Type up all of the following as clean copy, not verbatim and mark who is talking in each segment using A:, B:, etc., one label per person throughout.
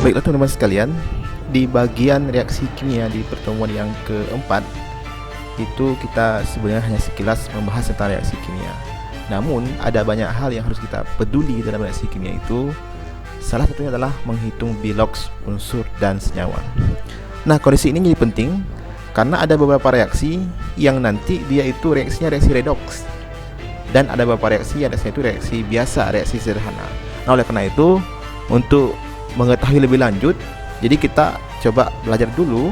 A: Baiklah teman-teman sekalian, di bagian reaksi kimia di pertemuan yang keempat itu kita sebenarnya hanya sekilas membahas tentang reaksi kimia. Namun ada banyak hal yang harus kita peduli dalam reaksi kimia itu. Salah satunya adalah menghitung biloks unsur dan senyawa. Nah, kondisi ini jadi penting karena ada beberapa reaksi yang nanti dia itu reaksinya reaksi redoks, dan ada beberapa reaksi yang reaksinya itu reaksi biasa, reaksi sederhana. Nah, oleh karena itu, untuk mengetahui lebih lanjut, jadi kita coba belajar dulu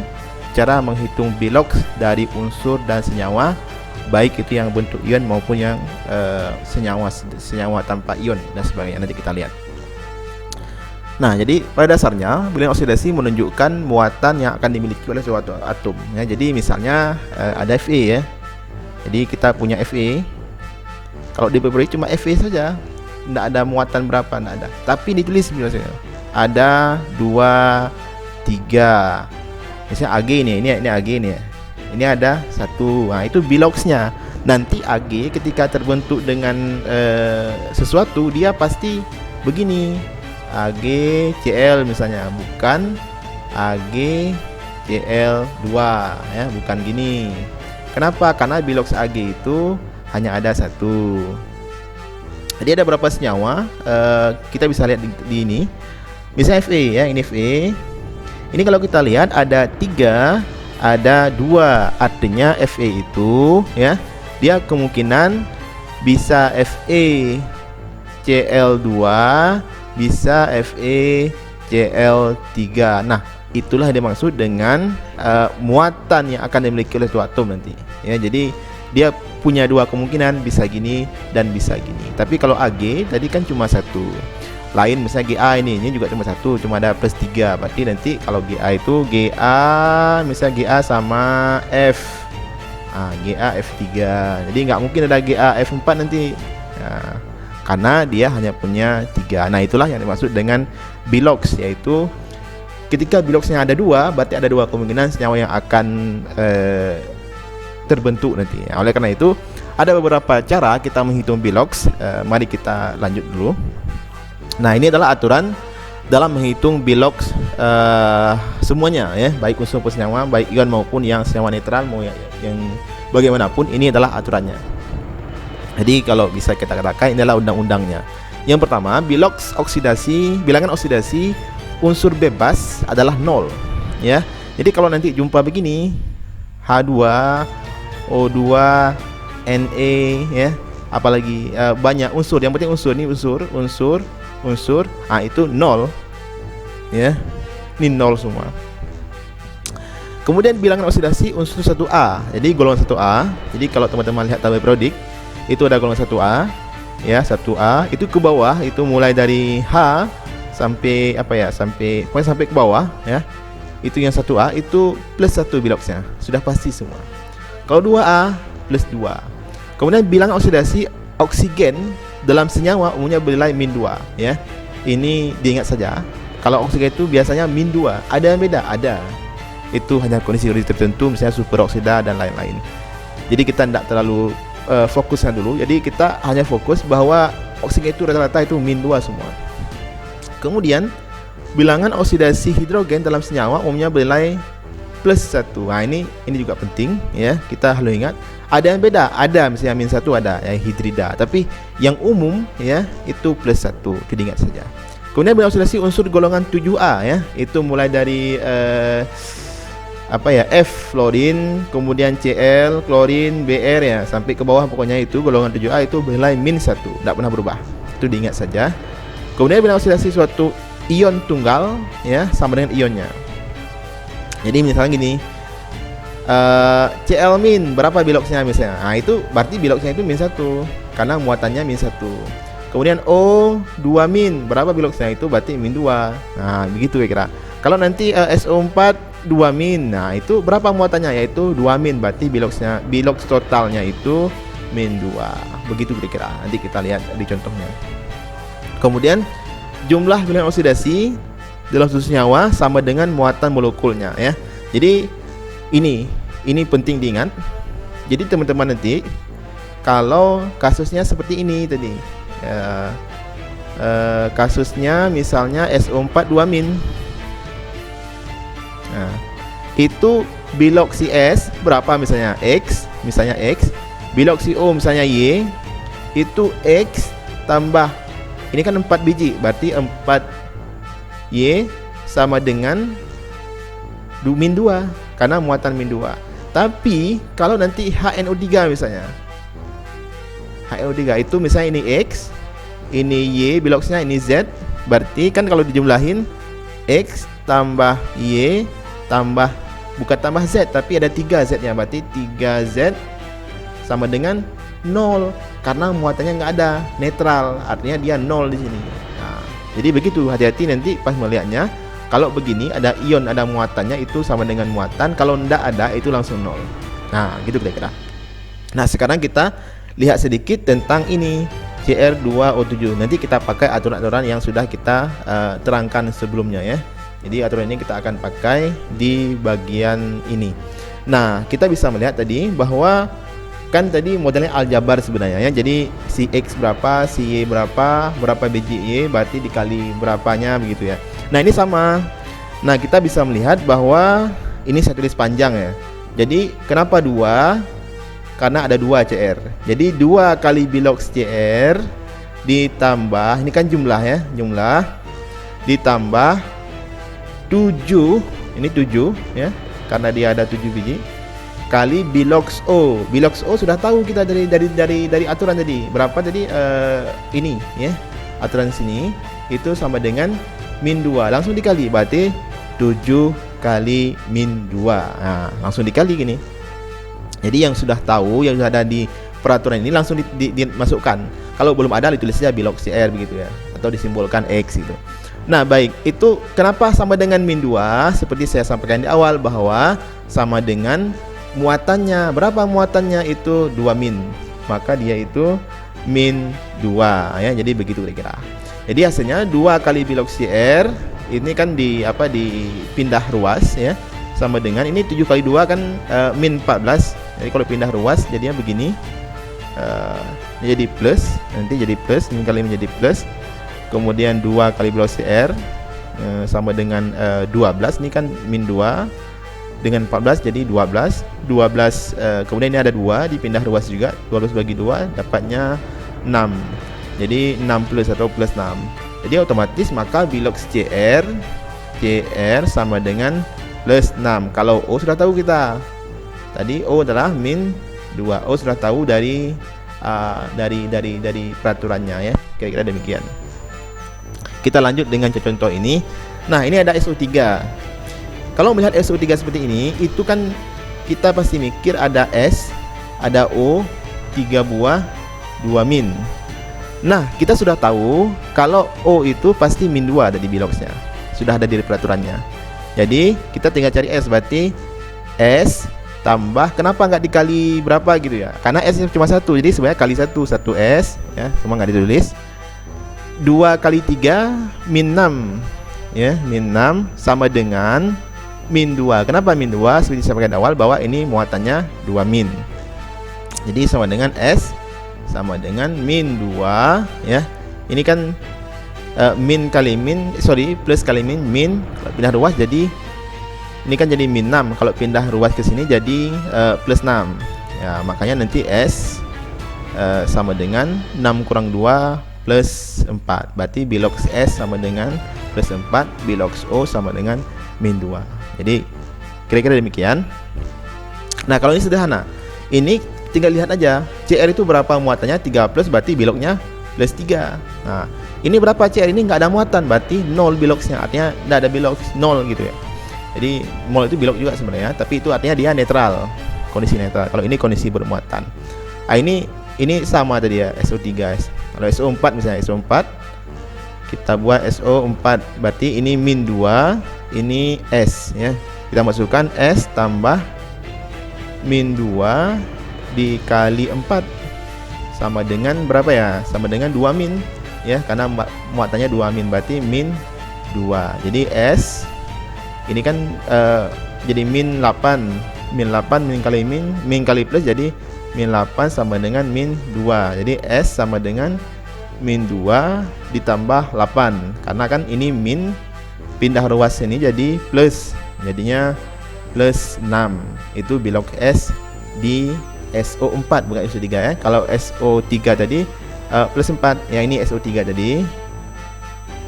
A: cara menghitung biloks dari unsur dan senyawa, baik itu yang bentuk ion maupun yang senyawa tanpa ion dan sebagainya. Nanti kita lihat. Nah, jadi pada dasarnya bilangan oksidasi menunjukkan muatan yang akan dimiliki oleh suatu atom. Ya, jadi misalnya ada Fe ya. Jadi kita punya Fe. Kalau di Februari cuma Fe saja, tidak ada muatan berapa, tidak ada. Tapi ditulis biasanya ada 2, 3. Misalnya Ag ini Ag ini. Ini ada 1. Nah, itu biloksnya. Nanti Ag ketika terbentuk dengan sesuatu, dia pasti begini. AgCl misalnya, bukan AgCl2 ya, bukan gini. Kenapa? Karena biloks Ag itu hanya ada 1. Jadi ada berapa senyawa? Kita bisa lihat di ini. Misalnya Fe ya, ini Fe. Ini kalau kita lihat ada 3, ada 2. Artinya Fe itu ya, dia kemungkinan bisa FeCl2, bisa FeCl3. Nah, itulah yang dimaksud dengan muatan yang akan dimiliki oleh suatu atom nanti. Ya, jadi dia punya 2 kemungkinan, bisa gini dan bisa gini. Tapi kalau Ag tadi kan cuma 1. Lain misalnya Ga ini juga cuma 1, cuma ada plus 3. Berarti nanti kalau Ga itu misalnya Ga sama F. Ga F3. Jadi nggak mungkin ada Ga F4 nanti. Nah, karena dia hanya punya 3. Nah, itulah yang dimaksud dengan biloks, yaitu ketika biloksnya ada 2, berarti ada 2 kemungkinan senyawa yang akan terbentuk nanti. Oleh karena itu, ada beberapa cara kita menghitung biloks. Mari kita lanjut dulu. Nah, ini adalah aturan dalam menghitung biloks semuanya ya, baik unsur senyawa, baik ion maupun yang senyawa netral, mau yang bagaimanapun, ini adalah aturannya. Jadi kalau bisa kita katakan ini adalah undang-undangnya. Yang pertama, bilangan oksidasi unsur bebas adalah 0 ya. Jadi kalau nanti jumpa begini H2, O2, Na ya, apalagi banyak unsur, yang penting unsur ini unsur, itu 0 ya. Ini 0 semua. Kemudian bilangan oksidasi unsur 1A. Jadi golongan 1A. Jadi kalau teman-teman lihat tabel periodik, itu ada golongan 1A ya, 1A itu ke bawah, itu mulai dari H sampai sampai ke bawah ya. Itu yang 1A itu plus 1 biloksnya, sudah pasti semua. Kalau 2A plus 2. Kemudian bilangan oksidasi oksigen dalam senyawa umumnya bernilai -2 ya. Ini diingat saja. Kalau oksigen itu biasanya -2. Ada yang beda? Ada. Itu hanya kondisi tertentu, misalnya superoksida dan lain-lain. Jadi kita tidak terlalu fokusnya dulu. Jadi kita hanya fokus bahwa oksigen itu rata-rata itu -2 semua. Kemudian bilangan oksidasi hidrogen dalam senyawa umumnya bernilai +1. Nah, ini juga penting ya. Kita harus ingat. Ada yang beda? Ada, misalnya -1 ada ya, hidrida. Tapi yang umum ya itu +1. Itu diingat saja. Kemudian bilangan oksidasi unsur golongan 7A ya. Itu mulai dari F fluorin, kemudian Cl, klorin, Br ya, sampai ke bawah pokoknya itu golongan 7A itu bernilai -1, tidak pernah berubah. Itu diingat saja. Kemudian bilangan oksidasi suatu ion tunggal ya sama dengan ionnya. Jadi misalnya gini, Cl- berapa biloksnya misalnya. Nah, itu berarti biloksnya itu -1 karena muatannya -1. Kemudian O2- berapa biloksnya, itu berarti -2. Nah, begitu kira. Kalau nanti SO4 2-. Nah, itu berapa muatannya, yaitu 2-, berarti biloks totalnya itu -2. Begitu kira-kira. Nanti kita lihat di contohnya. Kemudian jumlah bilangan oksidasi dalam suatu senyawa sama dengan muatan molekulnya ya. Jadi ini penting diingat. Jadi teman-teman nanti kalau kasusnya seperti ini tadi, kasusnya misalnya SO4 2-, Nah, itu bilog si S berapa misalnya X, bilog si O misalnya Y, itu X tambah ini kan 4 biji, berarti 4 Y sama dengan min 2 karena muatan min 2. Tapi kalau nanti HNO3 misalnya, HNO3 itu misalnya ini X, ini Y bilogsnya, ini Z, berarti kan kalau dijumlahin X tambah Y tambah, bukan tambah Z tapi ada 3Z nya, berarti 3Z sama dengan 0 karena muatannya nggak ada, netral, artinya dia 0 di sini. Nah, jadi begitu, hati-hati nanti pas melihatnya. Kalau begini ada ion, ada muatannya, itu sama dengan muatan. Kalau ndak ada itu langsung 0. Nah, gitu kira-kira. Nah, sekarang kita lihat sedikit tentang ini Cr2O7. Nanti kita pakai aturan-aturan yang sudah kita terangkan sebelumnya ya. Jadi aturan ini kita akan pakai di bagian ini. Nah, kita bisa melihat tadi bahwa kan tadi modelnya aljabar sebenarnya ya. Jadi si X berapa, si Y berapa, berapa biji Y berarti dikali berapanya begitu ya. Nah, ini sama. Nah, kita bisa melihat bahwa ini saya tulis panjang ya. Jadi kenapa 2? Karena ada 2 Cr. Jadi 2 kali bilogs Cr ditambah, ini kan jumlah ya, jumlah ditambah 7, ini 7 ya, karena dia ada 7 biji, kali bilogs O. Bilogs O sudah tahu kita dari aturan tadi. Berapa tadi ini ya. Aturan sini itu sama dengan min 2. Langsung dikali, berarti 7 kali min 2. Nah, langsung dikali gini. Jadi yang sudah tahu, yang sudah ada di peraturan ini langsung dimasukkan. Kalau belum ada ditulis saja bilogs Cr begitu ya, atau disimbolkan X gitu. Nah, baik, itu kenapa sama dengan min 2? Seperti saya sampaikan di awal bahwa sama dengan muatannya. Berapa muatannya? Itu 2 min. Maka dia itu min 2 ya. Jadi begitu kira-kira. Jadi hasilnya 2 kali bilogs Cr ini kan dipindah ruas ya, sama dengan ini 7 kali 2 kan min 14. Jadi kalau pindah ruas jadinya begini, jadi plus, nanti jadi plus, min kali menjadi plus. Kemudian 2 kali bilogs Cr sama dengan 12, ini kan min 2 dengan 14 jadi 12. Kemudian ini ada 2 dipindah ruas juga, 12 bagi 2 dapatnya 6. Jadi 6 plus atau plus 6. Jadi otomatis maka bilogs Cr sama dengan plus 6. Kalau O sudah tahu kita. Tadi O adalah min 2. O sudah tahu dari peraturannya ya. Kira-kira demikian. Kita lanjut dengan contoh ini. Nah, ini ada SO3. Kalau melihat SO3 seperti ini, itu kan kita pasti mikir ada S, ada O, 3 buah, 2 min. Nah, kita sudah tahu kalau O itu pasti min 2 ada di bilogsnya. Sudah ada di peraturannya. Jadi, kita tinggal cari S, berarti S tambah, kenapa nggak dikali berapa gitu ya? Karena S cuma 1, jadi sebenarnya kali 1 S ya, cuma nggak ditulis. 2 kali 3 min 6 ya, min 6 sama dengan min 2. Kenapa min 2? Seperti saya sampaikan awal bahwa ini muatannya 2 min. Jadi sama dengan S sama dengan min 2 ya. Ini kan min kali min, plus kali min, kalau pindah ruas jadi ini kan jadi min 6. Kalau pindah ruas ke sini jadi plus 6. Ya, makanya nanti S sama dengan 6 kurang 2 plus 4. Berarti bilogs S sama dengan plus 4, bilogs O sama dengan min 2. Jadi kira-kira demikian. Nah, kalau ini sederhana. Ini tinggal lihat aja Cr itu berapa muatannya, 3 plus berarti bilognya plus 3. Nah, ini berapa Cr, ini nggak ada muatan berarti 0 bilogsnya, artinya nggak ada bilogs 0 gitu ya. Jadi mol itu bilog juga sebenarnya, tapi itu artinya dia netral, kondisi netral. Kalau ini kondisi bermuatan. Nah, ini sama tadi ya, SO3 guys. Kalau SO4 misalnya, SO4 kita buat SO4 berarti ini min 2, ini S ya. Kita masukkan S tambah min 2 dikali 4 sama dengan berapa ya? Sama dengan 2 min ya, karena muatannya 2 min berarti min 2. Jadi S ini kan jadi min 8, min kali min kali plus jadi min 8 sama dengan min 2. Jadi S sama dengan min 2 ditambah 8. Karena kan ini min, pindah ruas ini jadi plus. Jadinya plus 6. Itu bilog S di SO4 bukan SO3 ya. Kalau SO3 tadi plus 4. Yang ini SO3 tadi.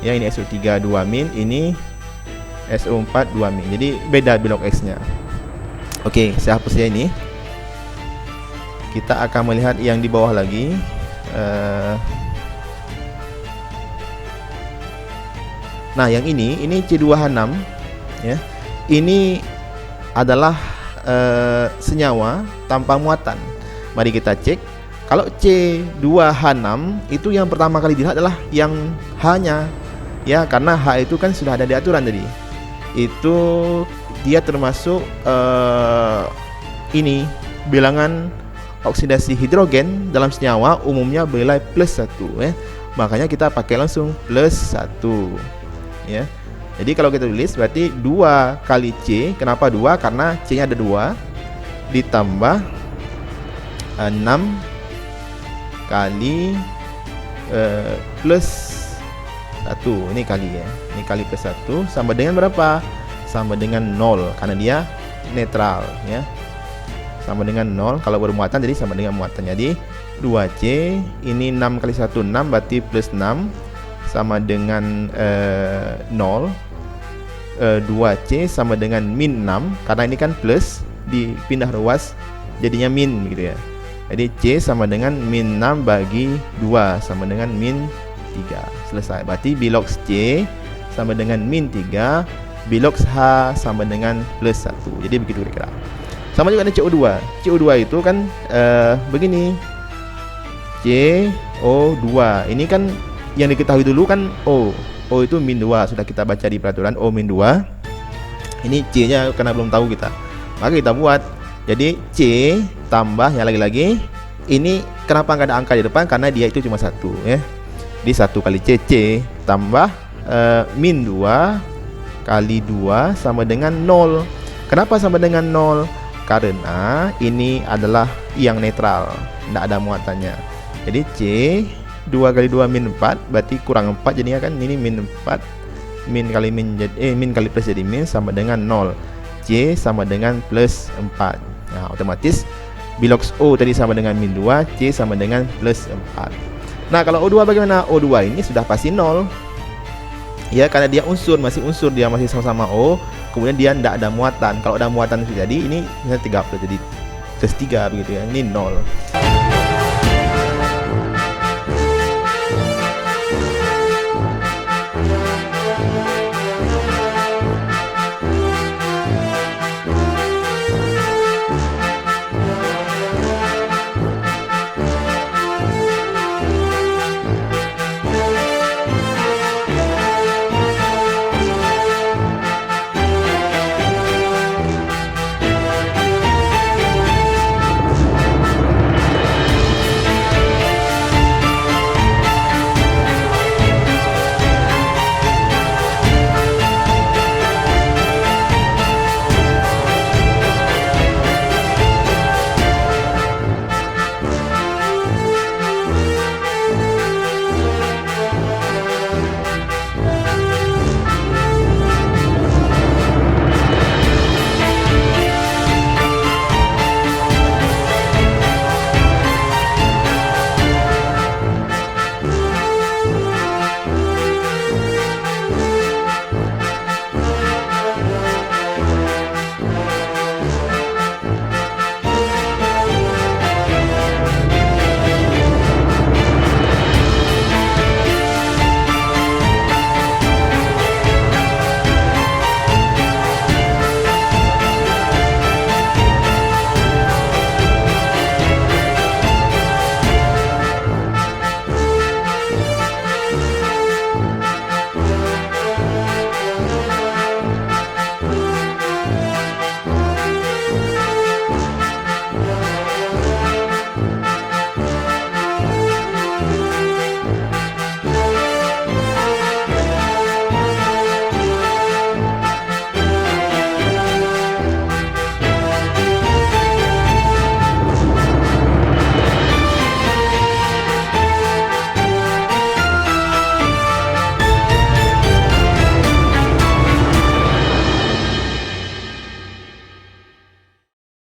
A: Yang ini SO3 2 min, ini SO4 2 min. Jadi beda bilog X-nya. Oke, saya hapus ya ini. Kita akan melihat yang di bawah lagi. Nah, yang ini C2H6 ya. Ini adalah senyawa tanpa muatan. Mari kita cek. Kalau C2H6 itu yang pertama kali dilihat adalah yang H-nya ya, karena H itu kan sudah ada di aturan tadi. Itu dia termasuk ini bilangan oksidasi hidrogen dalam senyawa umumnya bernilai plus 1 ya. Makanya kita pakai langsung plus 1 ya. Jadi kalau kita tulis berarti 2 kali C. Kenapa 2? Karena C-nya ada 2 ditambah 6 kali plus 1. Ini kali ya. Ini kali plus 1 sama dengan berapa? Sama dengan 0 karena dia netral ya. Sama dengan 0 kalau bermuatan, jadi sama dengan muatan. Jadi 2C ini 6 kali 1 6 berarti plus 6 sama dengan 0. 2C sama dengan min 6 karena ini kan plus dipindah ruas jadinya min gitu ya. Jadi C sama dengan min 6 bagi 2 sama dengan min 3. Selesai. Berarti bilox C sama dengan min 3, bilox H sama dengan plus 1. Jadi begitu kira-kira. Sama juga dengan CO2. CO2 itu kan begini. CO2. Ini kan yang diketahui dulu kan O. O itu min 2. Sudah kita baca di peraturan O min 2. Ini C-nya karena belum tahu kita. Maka kita buat. Jadi C tambah yang lagi-lagi. Ini kenapa nggak ada angka di depan? Karena dia itu cuma 1 ya. Di 1 kali C tambah min 2 kali 2 sama dengan 0. Kenapa sama dengan 0? Karena ini adalah yang netral, tidak ada muatannya. Jadi C 2 kali 2 min 4 berarti kurang 4 jadinya kan, ini min 4 min kali min jadi min kali plus jadi min sama dengan 0. C sama dengan plus 4. Nah, otomatis bilox O tadi sama dengan min 2, C sama dengan plus 4. Nah, kalau O2 bagaimana? O2 ini sudah pasti 0. Ya, karena dia masih unsur, dia masih sama-sama O. Kemudian dia tidak ada muatan. Kalau ada muatan sudah jadi ini misalnya 30 jadi plus 3 begitu ya. Ini 0.